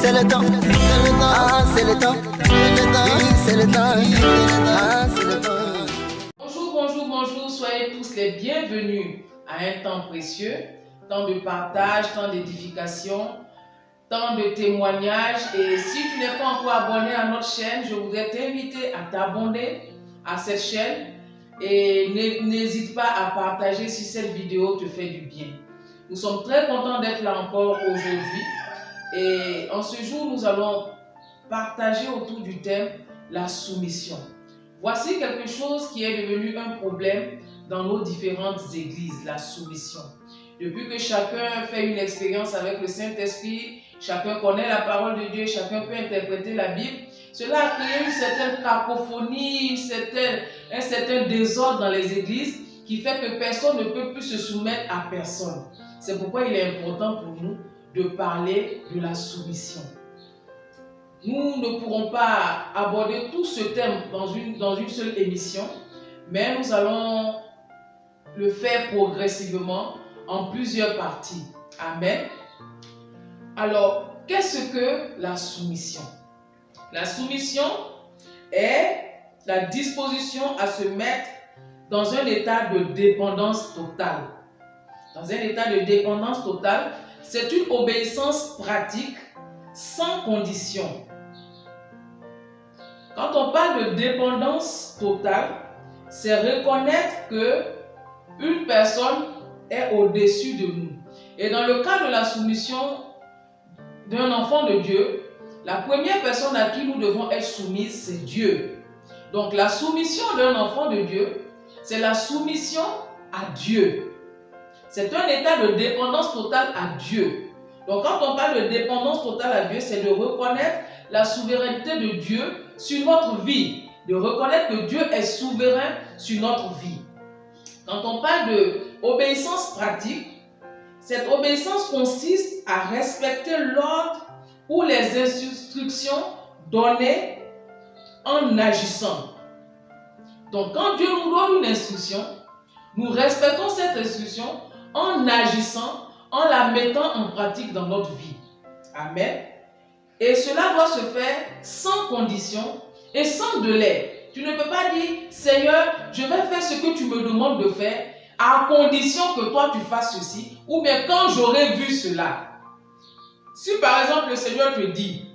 C'est le temps, c'est le temps, c'est le temps, c'est le temps. Bonjour, bonjour, bonjour, soyez tous les bienvenus à un temps précieux, temps de partage, temps d'édification, temps de témoignage. Et si tu n'es pas encore abonné à notre chaîne, je voudrais t'inviter à t'abonner à cette chaîne et n'hésite pas à partager si cette vidéo te fait du bien. Nous sommes très contents d'être là encore aujourd'hui. Et en ce jour, nous allons partager autour du thème la soumission. Voici quelque chose qui est devenu un problème dans nos différentes églises, la soumission. Depuis que chacun fait une expérience avec le Saint-Esprit, chacun connaît la parole de Dieu, chacun peut interpréter la Bible, cela a créé une certaine cacophonie, un certain désordre dans les églises qui fait que personne ne peut plus se soumettre à personne. C'est pourquoi il est important pour nous de parler de la soumission. Nous ne pourrons pas aborder tout ce thème dans une seule émission, mais nous allons le faire progressivement en plusieurs parties. Amen. Alors, qu'est-ce que la soumission? La soumission est la disposition à se mettre dans un état de dépendance totale. Dans un état de dépendance totale, c'est une obéissance pratique sans condition. Quand on parle de dépendance totale, c'est reconnaître que une personne est au-dessus de nous. Et dans le cas de la soumission d'un enfant de Dieu, la première personne à qui nous devons être soumises, c'est Dieu. Donc la soumission d'un enfant de Dieu, c'est la soumission à Dieu. C'est un état de dépendance totale à Dieu. Donc quand on parle de dépendance totale à Dieu, c'est de reconnaître la souveraineté de Dieu sur notre vie. De reconnaître que Dieu est souverain sur notre vie. Quand on parle d'obéissance pratique, cette obéissance consiste à respecter l'ordre ou les instructions données en agissant. Donc quand Dieu nous donne une instruction, nous respectons cette instruction en agissant, en la mettant en pratique dans notre vie. Amen. Et cela doit se faire sans condition et sans délai. Tu ne peux pas dire, Seigneur, je vais faire ce que tu me demandes de faire à condition que toi tu fasses ceci, ou bien quand j'aurai vu cela. Si par exemple le Seigneur te dit,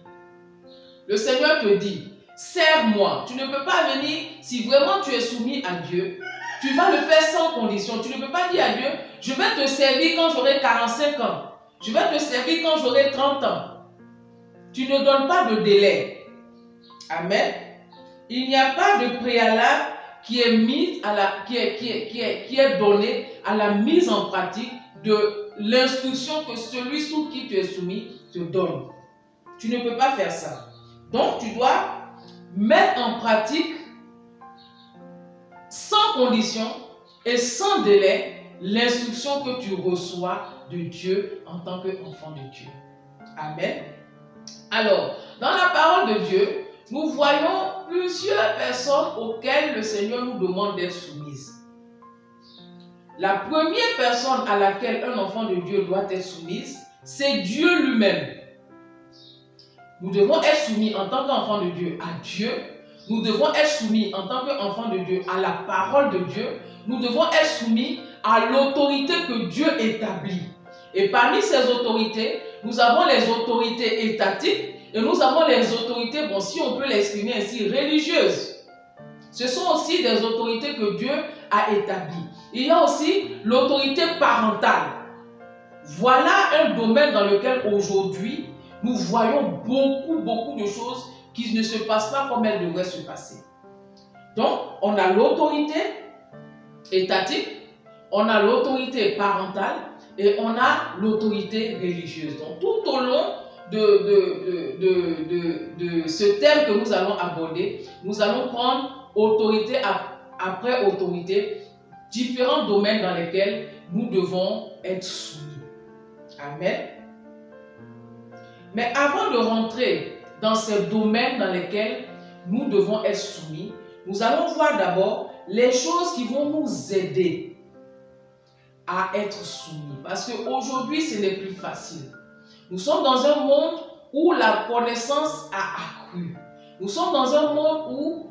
sers-moi, tu ne peux pas venir, si vraiment tu es soumis à Dieu, tu vas le faire sans condition. Tu ne peux pas dire à Dieu, je vais te servir quand j'aurai 45 ans. Je vais te servir quand j'aurai 30 ans. Tu ne donnes pas de délai. Amen. Il n'y a pas de préalable qui est donné à la mise en pratique de l'instruction que celui sous qui tu es soumis te donne. Tu ne peux pas faire ça. Donc tu dois mettre en pratique sans condition et sans délai l'instruction que tu reçois de Dieu en tant qu'enfant de Dieu. Amen. Alors, dans la parole de Dieu, nous voyons plusieurs personnes auxquelles le Seigneur nous demande d'être soumises. La première personne à laquelle un enfant de Dieu doit être soumise, c'est Dieu lui-même. Nous devons être soumis en tant qu'enfant de Dieu à Dieu. Nous devons être soumis en tant qu'enfants de Dieu à la parole de Dieu. Nous devons être soumis à l'autorité que Dieu établit. Et parmi ces autorités, nous avons les autorités étatiques et nous avons les autorités, bon, si on peut l'exprimer ainsi, religieuses. Ce sont aussi des autorités que Dieu a établies. Il y a aussi l'autorité parentale. Voilà un domaine dans lequel aujourd'hui, nous voyons beaucoup de choses qui ne se passent pas comme elles devraient se passer. Donc, on a l'autorité étatique, on a l'autorité parentale et on a l'autorité religieuse. Donc, tout au long de ce thème que nous allons aborder, nous allons prendre autorité après autorité, différents domaines dans lesquels nous devons être soumis. Amen. Mais avant de rentrer dans ces domaines dans lesquels nous devons être soumis, nous allons voir d'abord les choses qui vont nous aider à être soumis. Parce qu'aujourd'hui, ce n'est plus facile. Nous sommes dans un monde où la connaissance a accru. Nous sommes dans un monde où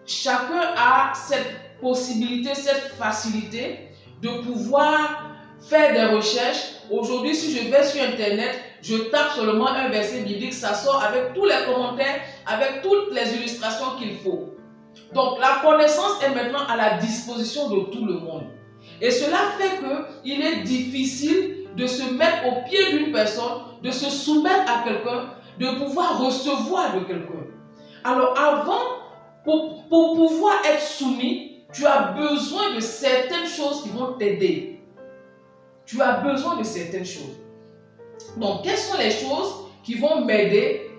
chacun a cette possibilité, cette facilité de pouvoir faire des recherches. Aujourd'hui, si je vais sur Internet, je tape seulement un verset biblique, ça sort avec tous les commentaires, avec toutes les illustrations qu'il faut. Donc, la connaissance est maintenant à la disposition de tout le monde. Et cela fait qu'il est difficile de se mettre au pied d'une personne, de se soumettre à quelqu'un, de pouvoir recevoir de quelqu'un. Alors, avant, pour pouvoir être soumis, tu as besoin de certaines choses qui vont t'aider. Tu as besoin de certaines choses. Donc, quelles sont les choses qui vont m'aider?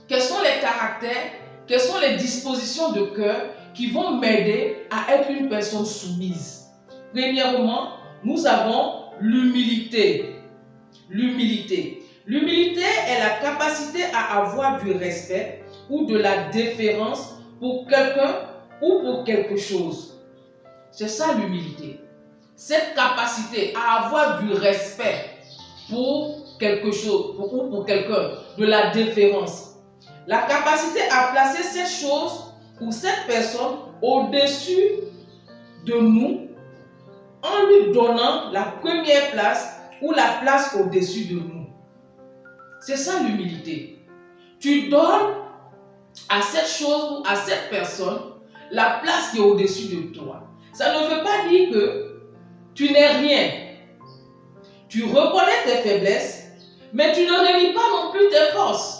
Quels sont les caractères? Quelles sont les dispositions de cœur qui vont m'aider à être une personne soumise? Premièrement, nous avons l'humilité. L'humilité. L'humilité est la capacité à avoir du respect ou de la déférence pour quelqu'un ou pour quelque chose. C'est ça l'humilité. Cette capacité à avoir du respect pour quelque chose ou pour quelqu'un, de la déférence. La capacité à placer cette chose ou cette personne au-dessus de nous en lui donnant la première place ou la place au-dessus de nous. C'est ça l'humilité. Tu donnes à cette chose ou à cette personne la place qui est au-dessus de toi. Ça ne veut pas dire que tu n'es rien. Tu reconnais tes faiblesses, mais tu ne réunis pas non plus tes forces.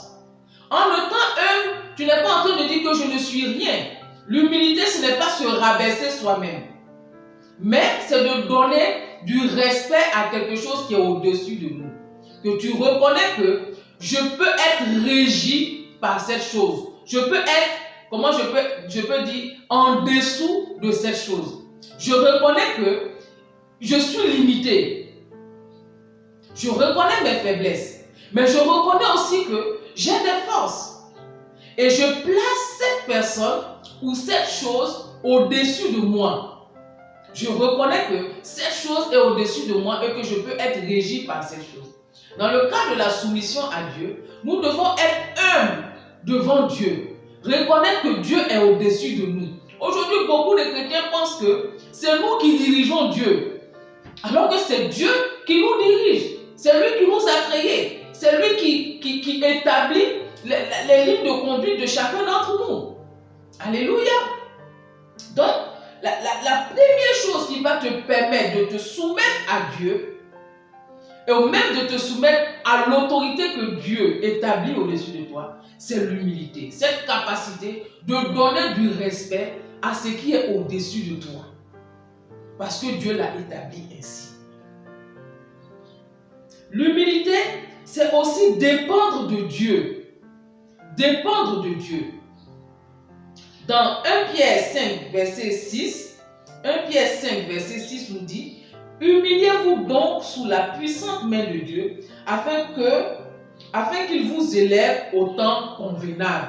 En étant humble, tu n'es pas en train de dire que je ne suis rien. L'humilité, ce n'est pas se rabaisser soi-même, mais c'est de donner du respect à quelque chose qui est au-dessus de nous. Que tu reconnais que je peux être régi par cette chose. Je peux être, comment je peux dire, en dessous de cette chose. Je reconnais que je suis limité. Je reconnais mes faiblesses. Mais je reconnais aussi que j'ai des forces. Et je place cette personne ou cette chose au-dessus de moi. Je reconnais que cette chose est au-dessus de moi et que je peux être régi par cette chose. Dans le cas de la soumission à Dieu, nous devons être humbles devant Dieu. Reconnaître que Dieu est au-dessus de nous. Aujourd'hui, beaucoup de chrétiens pensent que c'est nous qui dirigeons Dieu. Alors que c'est Dieu qui nous dirige. C'est lui qui nous a créés. C'est lui qui établit les lignes de conduite de chacun d'entre nous. Alléluia. Donc, la première chose qui va te permettre de te soumettre à Dieu, et même de te soumettre à l'autorité que Dieu établit au-dessus de toi, c'est l'humilité. Cette capacité de donner du respect à ce qui est au-dessus de toi. Parce que Dieu l'a établi ainsi. L'humilité, c'est aussi dépendre de Dieu. Dépendre de Dieu. Dans 1 Pierre 5, verset 6, 1 Pierre 5, verset 6 nous dit: humiliez-vous donc sous la puissante main de Dieu, afin qu'il vous élève au temps convenable.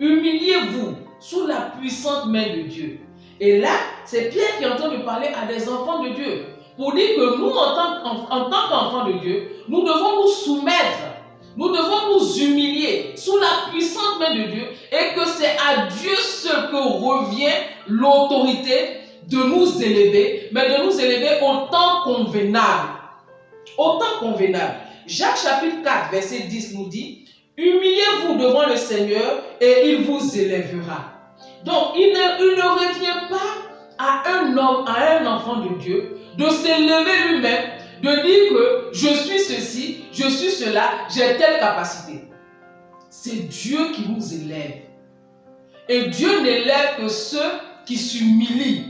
Humiliez-vous sous la puissante main de Dieu. Et là, c'est Pierre qui est en train de parler à des enfants de Dieu. Pour dire que nous, en tant qu'enfants de Dieu, nous devons nous soumettre. Nous devons nous humilier sous la puissante main de Dieu. Et que c'est à Dieu seul que revient l'autorité de nous élever, mais de nous élever au temps convenable. Au temps convenable. Jacques chapitre 4, verset 10 nous dit: humiliez-vous devant le Seigneur et il vous élèvera. Donc, il ne revient pas à un homme, à un enfant de Dieu, de s'élever lui-même, de dire que je suis ceci, je suis cela, j'ai telle capacité. C'est Dieu qui nous élève. Et Dieu n'élève que ceux qui s'humilient,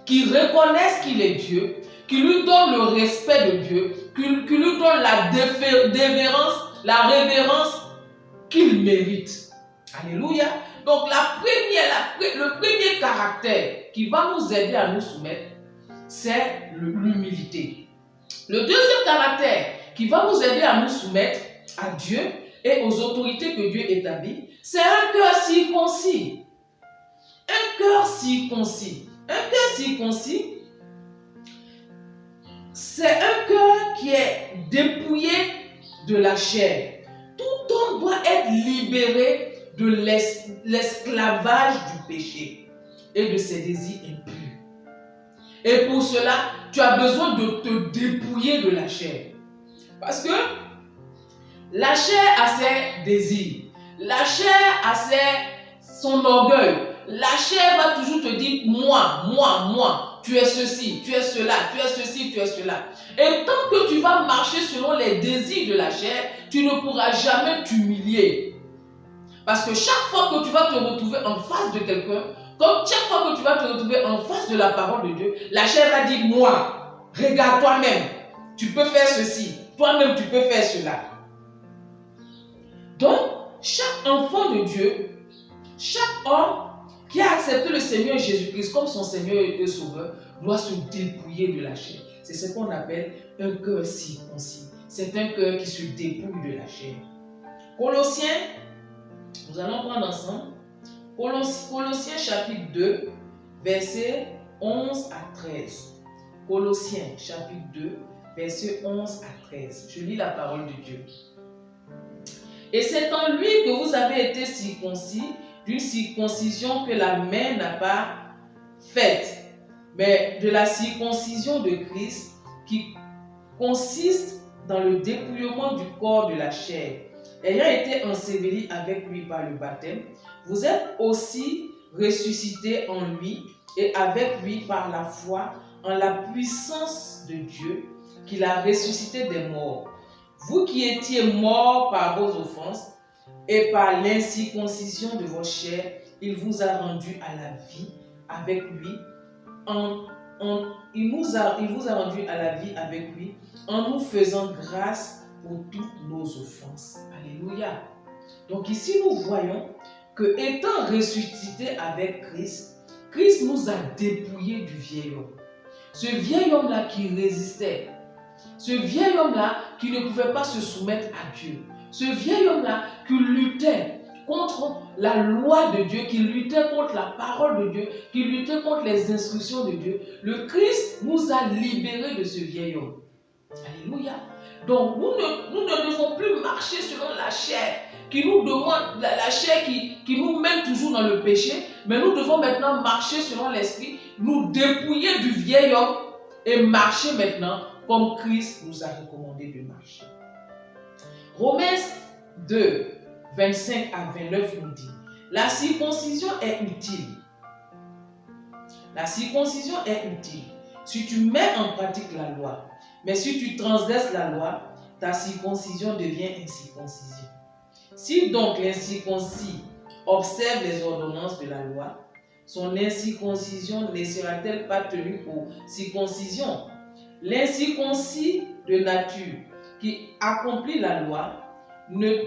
qui reconnaissent qu'il est Dieu, qui lui donnent le respect de Dieu, qui lui donnent la dévérence, la révérence qu'il mérite. Alléluia. Donc le premier caractère qui va nous aider à nous soumettre, c'est l'humilité. Le deuxième caractère qui va nous aider à nous soumettre à Dieu et aux autorités que Dieu établit, c'est un cœur circoncis. Un cœur circoncis. Un cœur circoncis, c'est un cœur qui est dépouillé de la chair. Tout homme doit être libéré de l'esclavage du péché et de ses désirs impurs. Et pour cela, tu as besoin de te dépouiller de la chair. Parce que la chair a ses désirs. La chair a son orgueil. La chair va toujours te dire moi, moi, moi. Tu es ceci, tu es cela, tu es ceci, tu es cela. Et tant que tu vas marcher selon les désirs de la chair, tu ne pourras jamais t'humilier. Parce que chaque fois que tu vas te retrouver en face de quelqu'un, comme chaque fois que tu vas te retrouver en face de la parole de Dieu, la chair va dire moi, regarde toi-même, tu peux faire ceci, toi-même tu peux faire cela. Donc, chaque enfant de Dieu, chaque homme qui a accepté le Seigneur Jésus-Christ comme son Seigneur et Sauveur, doit se dépouiller de la chair. C'est ce qu'on appelle un cœur circoncis. C'est un cœur qui se dépouille de la chair. Colossiens, nous allons prendre ensemble, Colossiens chapitre 2, versets 11 à 13. Colossiens chapitre 2, versets 11 à 13. Je lis la parole de Dieu. Et c'est en lui que vous avez été circoncis d'une circoncision que la main n'a pas faite, mais de la circoncision de Christ qui consiste dans le dépouillement du corps de la chair. Ayant été ensevelis avec lui par le baptême, vous êtes aussi ressuscités en lui et avec lui par la foi en la puissance de Dieu qui l'a ressuscité des morts. Vous qui étiez morts par vos offenses et par l'incirconcision de votre chair, il vous a rendus à la vie avec lui. Il vous a rendus à la vie avec lui en nous faisant grâce pour toutes nos offenses. Alléluia. Donc ici nous voyons que étant ressuscité avec Christ, Christ nous a dépouillés du vieil homme. Ce vieil homme-là qui résistait, ce vieil homme-là qui ne pouvait pas se soumettre à Dieu, ce vieil homme-là qui luttait contre la loi de Dieu, qui luttait contre la parole de Dieu, qui luttait contre les instructions de Dieu, le Christ nous a libérés de ce vieil homme. Alléluia. Donc nous ne devons plus marcher selon la chair qui nous demande, la chair qui nous mène toujours dans le péché, mais nous devons maintenant marcher selon l'esprit, nous dépouiller du vieil homme et marcher maintenant comme Christ nous a recommandé de marcher. Romains 2, 25 à 29 nous dit, la circoncision est utile. La circoncision est utile si tu mets en pratique la loi. Mais si tu transgresses la loi, ta circoncision devient incirconcision. Si donc l'incirconcis observe les ordonnances de la loi, son incirconcision ne sera-t-elle pas tenue pour circoncision? L'incirconcis de nature qui accomplit la loi ne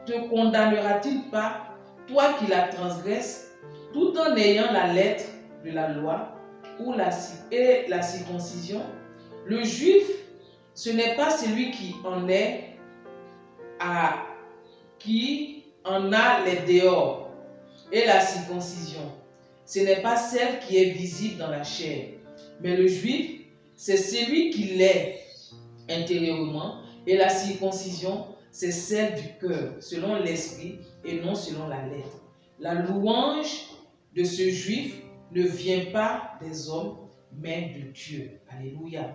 te condamnera-t-il pas, toi qui la transgresses, tout en ayant la lettre de la loi et la circoncision? Le juif, ce n'est pas celui qui en a les dehors, et la circoncision, ce n'est pas celle qui est visible dans la chair, mais le juif, c'est celui qui l'est intérieurement, et la circoncision, c'est celle du cœur, selon l'esprit et non selon la lettre. La louange de ce juif ne vient pas des hommes, mais de Dieu. Alléluia.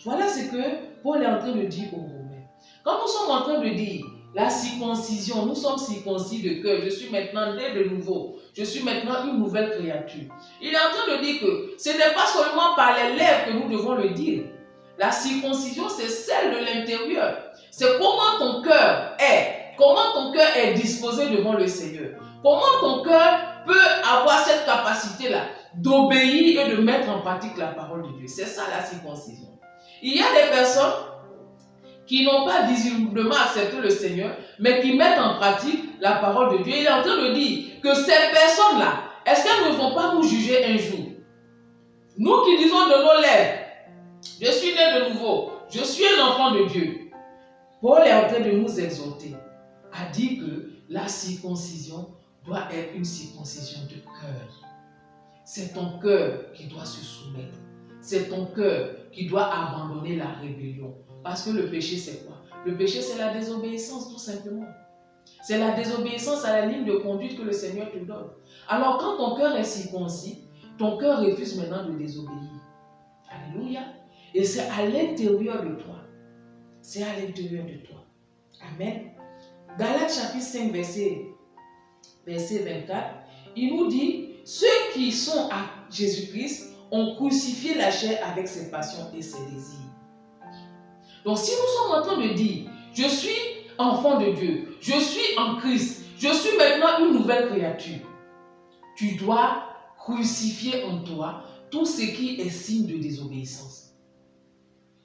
Voilà ce que Paul est en train de dire aux Romains. Quand nous sommes en train de dire la circoncision, nous sommes circoncis de cœur, je suis maintenant né de nouveau, je suis maintenant une nouvelle créature. Il est en train de dire que ce n'est pas seulement par les lèvres que nous devons le dire. La circoncision, c'est celle de l'intérieur. C'est comment ton cœur est disposé devant le Seigneur. Comment ton cœur peut avoir cette capacité-là d'obéir et de mettre en pratique la parole de Dieu. C'est ça la circoncision. Il y a des personnes qui n'ont pas visiblement accepté le Seigneur, mais qui mettent en pratique la parole de Dieu. Il est en train de dire que ces personnes-là, est-ce qu'elles ne vont pas nous juger un jour? Nous qui disons de nos lèvres, Je suis né de nouveau. Je suis un enfant de Dieu. Paul est en train de nous exhorter à dire que la circoncision doit être une circoncision de cœur. C'est ton cœur qui doit se soumettre. C'est ton cœur qui doit abandonner la rébellion. Parce que le péché, c'est quoi? Le péché, c'est la désobéissance, tout simplement. C'est la désobéissance à la ligne de conduite que le Seigneur te donne. Alors, quand ton cœur est circoncis, ton cœur refuse maintenant de désobéir. Alléluia. Et c'est à l'intérieur de toi. C'est à l'intérieur de toi. Amen. Galates chapitre 5, verset 24, il nous dit, ceux qui sont à Jésus-Christ ont crucifié la chair avec ses passions et ses désirs. Donc si nous sommes en train de dire, je suis enfant de Dieu, je suis en Christ, je suis maintenant une nouvelle créature, tu dois crucifier en toi tout ce qui est signe de désobéissance.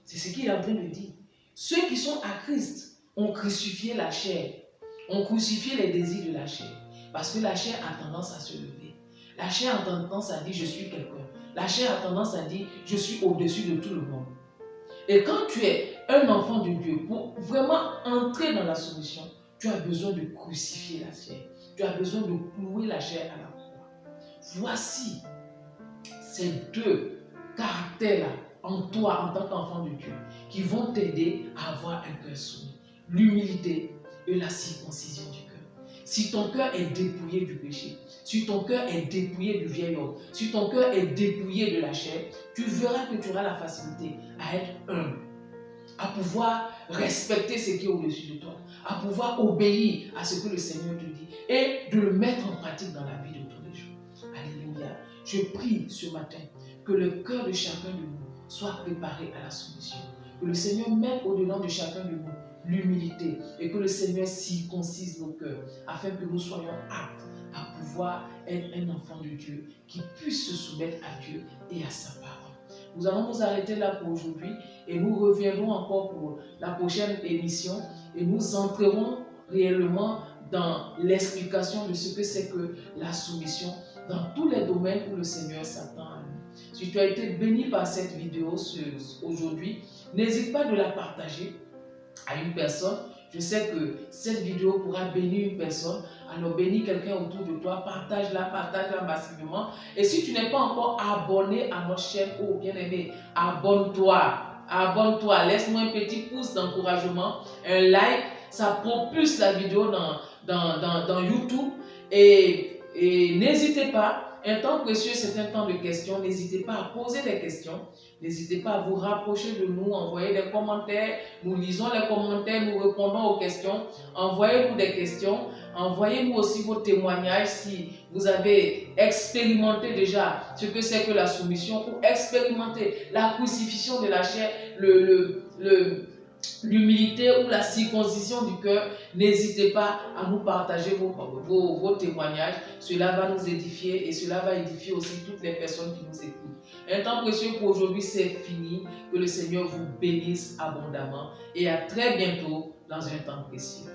C'est ce qu'il est en train de dire. Ceux qui sont à Christ ont crucifié la chair, ont crucifié les désirs de la chair. Parce que la chair a tendance à se lever. La chair a tendance à dire je suis quelqu'un. La chair a tendance à dire je suis au-dessus de tout le monde. Et quand tu es un enfant de Dieu, pour vraiment entrer dans la solution, tu as besoin de crucifier la chair. Tu as besoin de clouer la chair à la croix. Voici ces deux caractères-là en toi, en tant qu'enfant de Dieu, qui vont t'aider à avoir un cœur soumis. L'humilité et la circoncision du cœur. Si ton cœur est dépouillé du péché, si ton cœur est dépouillé du vieil homme, si ton cœur est dépouillé de la chair, tu verras que tu auras la facilité à être humble, à pouvoir respecter ce qui est au-dessus de toi, à pouvoir obéir à ce que le Seigneur te dit et de le mettre en pratique dans la vie de tous les jours. Alléluia. Je prie ce matin que le cœur de chacun de nous soit préparé à la solution. Que le Seigneur mette au-dedans de chacun de nous l'humilité et que le Seigneur circoncise nos cœurs afin que nous soyons aptes à pouvoir être un enfant de Dieu qui puisse se soumettre à Dieu et à sa parole. Nous allons nous arrêter là pour aujourd'hui et nous reviendrons encore pour la prochaine émission et nous entrerons réellement dans l'explication de ce que c'est que la soumission dans tous les domaines où le Seigneur s'attend à nous. Si tu as été béni par cette vidéo aujourd'hui, n'hésite pas de la partager à une personne. Je sais que cette vidéo pourra bénir une personne. Alors bénis quelqu'un autour de toi, partage-la massivement. Et si tu n'es pas encore abonné à notre chaîne, oh bien-aimé, abonne-toi. Abonne-toi, laisse-moi un petit pouce d'encouragement, un like, ça propulse la vidéo dans YouTube. Et n'hésitez pas, un temps précieux, c'est un temps de questions. N'hésitez pas à poser des questions. N'hésitez pas à vous rapprocher de nous, envoyer des commentaires. Nous lisons les commentaires, nous répondons aux questions. Envoyez-nous des questions. Envoyez-nous aussi vos témoignages si vous avez expérimenté déjà ce que c'est que la soumission ou expérimenté la crucifixion de la chair, l'humilité ou la circoncision du cœur. N'hésitez pas à nous partager vos témoignages. Cela va nous édifier et cela va édifier aussi toutes les personnes qui nous écoutent. Un temps précieux pour aujourd'hui, c'est fini. Que le Seigneur vous bénisse abondamment et à très bientôt dans un temps précieux.